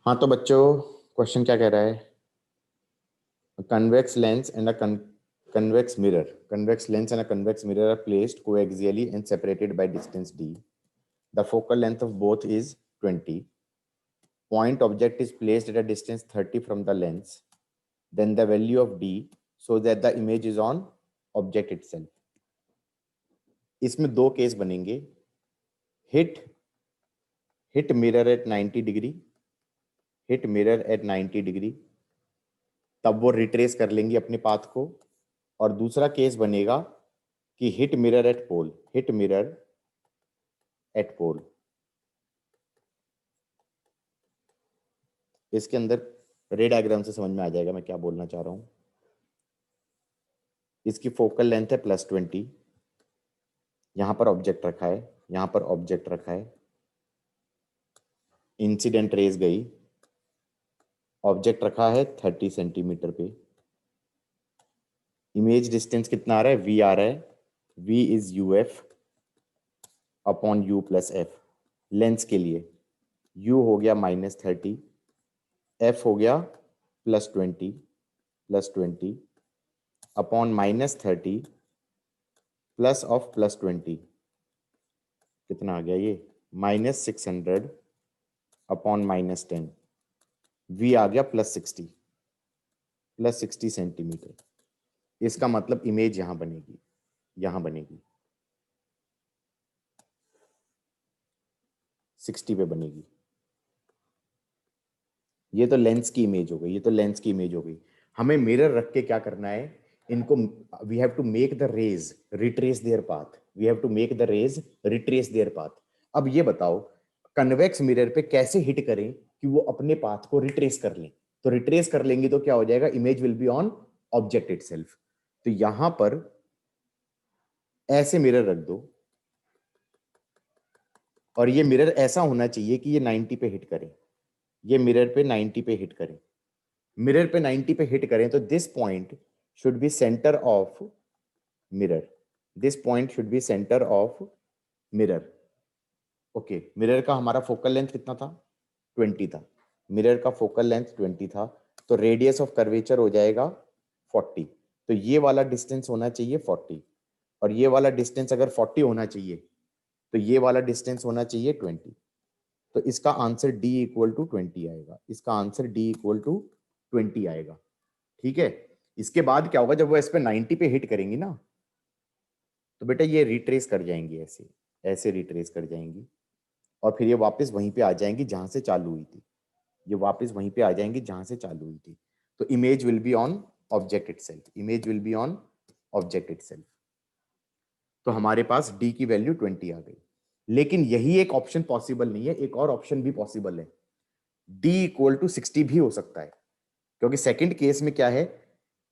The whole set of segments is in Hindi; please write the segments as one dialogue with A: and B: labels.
A: हाँ तो बच्चों, क्वेश्चन क्या कह रहा है? convex lens and a convex mirror. Convex lens and a convex mirror are placed coaxially and separated by distance d. The focal length of both is 20. Point object is placed at a distance 30 from the lens. Then the value of d so that the image is on object itself. इसमें दो केस बनेंगे. hit mirror at 90 degree. hit mirror at 90 degree. तब वो रिट्रेस कर लेंगी अपने पाथ को. और दूसरा केस बनेगा कि hit mirror at pole. Hit mirror at pole. इसके अंदर रे डायग्राम से समझ में आ जाएगा मैं क्या बोलना चाह रहा हूं. इसकी फोकल लेंथ है +20. यहां पर ऑब्जेक्ट रखा है, यहां पर ऑब्जेक्ट रखा है. इंसिडेंट रेज गई, ऑब्जेक्ट रखा है 30 सेंटीमीटर पे. इमेज डिस्टेंस कितना आ रहा है? v आ रहा है. v is uf upon u plus F. Lens के लिए u हो गया -30, f हो गया +20 अपॉन -30 प्लस ऑफ +20. कितना आ गया ये? -600 अपॉन -10. v आ गया +60 सेंटीमीटर. इसका मतलब इमेज यहां बनेगी, यहां बनेगी 60 पे बनेगी. ये तो लेंस की इमेज हो गई, ये तो लेंस की इमेज हो गई. हमें मिरर रख के क्या करना है? इनको we have to make the rays retrace their path. We have to make the rays retrace their path. अब ये बताओ, कन्वेक्स मिरर पे कैसे हिट करें कि वो अपने पाथ को रिट्रेस कर लें? तो रिट्रेस कर लेंगे तो क्या हो जाएगा? Image will be on object itself. तो यहां पर ऐसे मिरर रख दो और ये मिरर ऐसा होना चाहिए कि ये 90 पे हिट करे. ये मिरर पे 90 पे हिट करें. मिरर पे 90 पे हिट करें तो this point should be centre of mirror. This point should be centre of mirror. Okay, mirror का हमारा फोकल लेंथ कितना था? 20 था. मिरर का फोकल लेंथ 20 था, तो रेडियस ऑफ कर्वेचर हो जाएगा 40. तो ये वाला डिस्टेंस होना चाहिए 40, और ये वाला डिस्टेंस अगर 40 होना चाहिए तो ये वाला डिस्टेंस होना चाहिए 20. तो इसका आंसर d इक्वल टू 20 आएगा. इसका आंसर d इक्वल टू 20 आएगा. ठीक है. इसके बाद क्या होगा? जब वो इस पे 90 पे हिट करेंगी ना, तो बेटा ये रिट्रेस कर जाएंगी, ऐसे ऐसे रिट्रेस कर जाएंगी, और फिर ये वापस वहीं पे आ जाएंगी जहां से चालू हुई थी. ये वापस वहीं पे आ जाएंगी जहां से चालू हुई थी. तो image will be on object itself. Image will be on object itself. तो हमारे पास d की वैल्यू 20 आ गई. लेकिन यही एक ऑप्शन पॉसिबल नहीं है, एक और ऑप्शन भी पॉसिबल है. d इक्वल टू 60 भी हो सकता है, क्योंकि सेकंड केस में क्या है?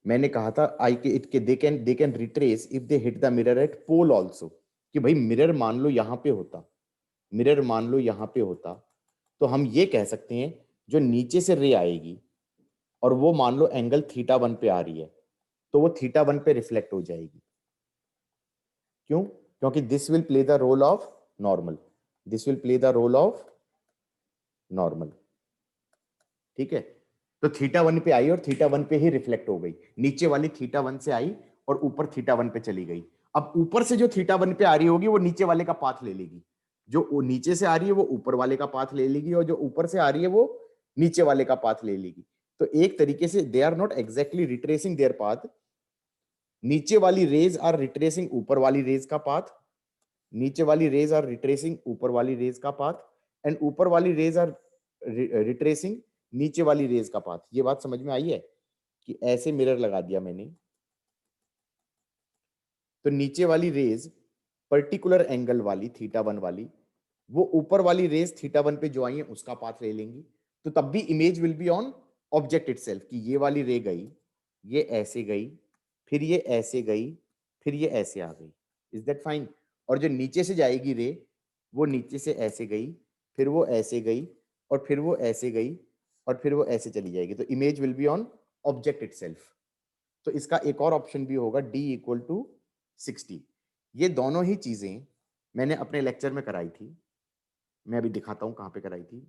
A: मैंने कहा था आई के इट के they can retrace if they hit the mirror at pole also. कि भाई मिरर मान लो यहां पे होता, मिरर मान लो यहां पे होता, तो हम ये कह सकते हैं जो नीचे से रे आएगी और वो मान लो एंगल θ1 पे आ रही है, तो वो θ1 पे रिफ्लेक्ट हो जाएगी. क्यों? क्योंकि this will play the role of normal. This will play the role of normal. ठीक है. तो θ1 पे आई और θ1 पे ही रिफ्लेक्ट हो गई. नीचे वाली θ1 से आई और ऊपर θ1 पे चली गई. अब ऊपर से जो θ1 पे आ रही होगी वो नीचे वाले का पाथ ले लेगी. जो नीचे से आ रही है वो ऊपर वाले का पाथ ले लेगी, और जो ऊपर से आ रही है वो नीचे वाले का पाथ ले लेगी. तो एक तरीके से they are not exactly retracing their path. नीचे वाली रेज आर रिट्रेसिंग ऊपर वाली रेज का पाथ. नीचे वाली रेज आर रिट्रेसिंग ऊपर वाली रेज का पाथ, एंड ऊपर वाली रेज आर रिट्रेसिंग नीचे वाली रेज का पाथ. ये बात समझ में आई है कि ऐसे मिरर लगा दिया मैंने, तो नीचे वाली रेज पर्टिकुलर एंगल वाली θ1 वाली, वो ऊपर वाली रेज θ1 पे जो आई है उसका पाथ ले लेंगी. तो तब भी image will be on object itself. कि ये वाली रे गई, ये ऐसे गई, फिर ये ऐसे गई, फिर ये ऐसे आ गई. Is that fine? और जो नीचे से जाएगी रे, वो नीचे से ऐसे गई, फिर वो ऐसे गई, और फिर वो ऐसे गई, और फिर वो ऐसे चली जाएगी. तो image will be on object itself. तो इसका एक और ऑप्शन भी होगा d इक्वल टू 60. ये दोनों ही चीजें मैंने अपने लेक्चर में कराई थी. मैं अभी दिखाता हूं कहां पे कराई थी.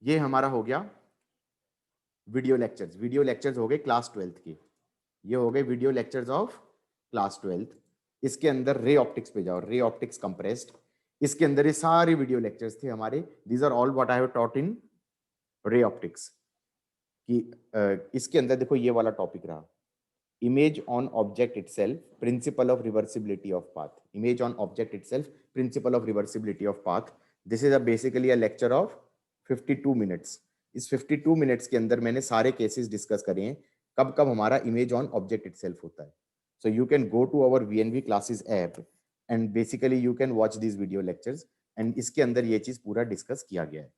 A: ये हमारा हो गया वीडियो लेक्चर्स हो गए क्लास 12th की। ये हो गए video lectures of class 12th। इसके अंदर रे ऑप्टिक्स पे जाओ, रे ऑप्टिक्स कंप्रेस्ड। इसके अंदर ये सारे वीडियो लेक्चर्स थे हमारे। These are all what I have taught in ray optics. कि इसके अंदर देखो ये वाला टॉपिक रहा, image on object itself, principle of reversibility of path. Image on object itself, principle of reversibility of path. This is a basically a lecture of 52 minutes. इस 52 minutes के अंदर मैंने सारे cases discuss करे हैं, कब कब हमारा image on object itself होता है. So you can go to our VNV classes app and basically you can watch these video lectures and इसके अंदर ये चीज पूरा discuss किया गया है.